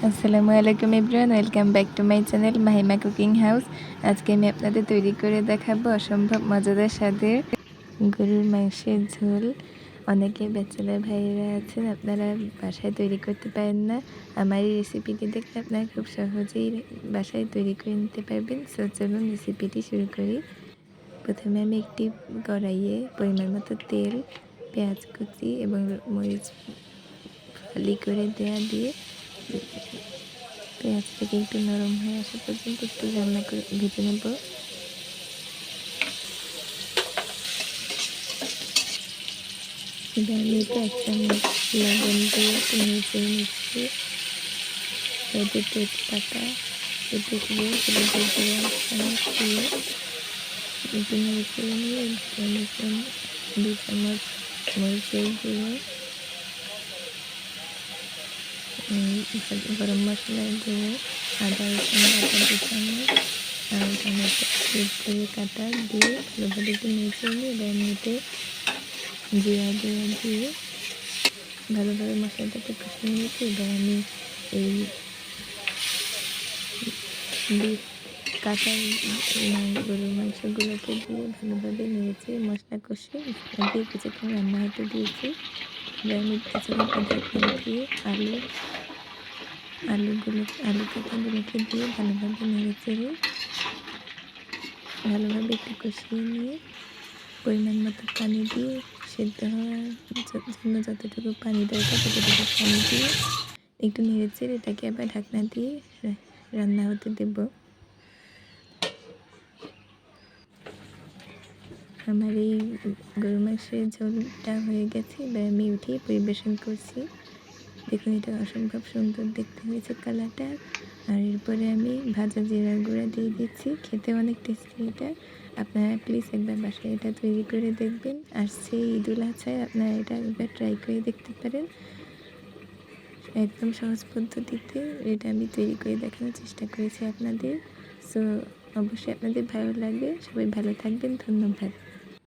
আসসালামু আলাইকুম everyone, welcome back to my channel Mahima cooking house. আজকে আমি আপনাদের তৈরি করে দেখাবো অসম্ভব মজাদার স্বাদের গরুর মাংসের ঝোল। অনেকে ব্যাচেলার ভাইয়েরা আছেন, আপনারা বাসায় তৈরি করতে পারেন না। আমার এই রেসিপিটি দেখলে আপনারা খুব সহজেই বাসায় তৈরি করে নিতে পারবেন। সো চলুন রেসিপিটি শুরু করি। প্রথমে আমি একটি কড়াইয়ে পরিমাণ মতো তেল, পেঁয়াজ কুচি এবং মরিচ ফালি করে দিয়ে পেঁয়াজটাকে একটু নরম হয়ে আসা পর্যন্ত একটু রান্না করে ভেজে নেব। এবার আমি এটা 1 চামচ লবণ দিয়ে একটু নেড়ে নিচ্ছি। এতে তেজপাতা একটু দিয়ে হলুদের গুঁড়ো 1 চামচ দিয়ে একটু নেড়ে নিয়ে দিলাম 2 চামচ মরিচের গুঁড়ো, গরম মশলার গুঁড়ো, আদা রসুন বাটা 2 চামচ আর টমেটো করে কাটা দিয়ে ভালোভাবে একটু নেড়ে নিয়ে এবার আমি এতে জিরা গুঁড়ো দিয়ে ভালোভাবে মশলাটাকে কষিয়ে নিয়েছি। এবার আমি এই কাটা গরুর মাংসগুলোকে দিয়ে ভালোভাবে নেড়েছি, মশলা কষিয়ে দিয়ে কিছুক্ষণ রান্না হতে দিয়েছি। এবার আমি কিছুক্ষণ ঢাকনা দিয়ে আলু কাটাগুলোকে দিয়ে ভালোভাবে নেড়েচেড়ে ভালোভাবে একটু কষিয়ে নিয়ে পরিমাণ মতো পানি দিয়ে সেদ্ধ হওয়ার জন্য যতটুকু পানি দরকার ততটুকু পানি দিয়ে একটু নেড়েচেড়ে এটাকে আবার ঢাকনা দিয়ে রান্না হতে দেব। আমার এই গরু মাংসের ঝোলটা হয়ে গেছে, এবার আমি উঠিয়ে পরিবেশন করছি। দেখুন, এটা অসম্ভব সুন্দর দেখতে হয়েছে কালারটা। আর এরপরে আমি ভাজা জিরার গুঁড়া দিয়ে দিচ্ছি। খেতে অনেক টেস্টি এটা। আপনারা প্লিজ একবার বাসায় এটা তৈরি করে দেখবেন। আসছে ঈদুল আজহায় আপনারা এটা একবার ট্রাই করে দেখতে পারেন। একদম সহজ পদ্ধতিতে এটা আমি তৈরি করে দেখানোর চেষ্টা করেছি আপনাদের। সো অবশ্যই আপনাদের ভালো লাগবে। সবাই ভালো থাকবেন। ধন্যবাদ।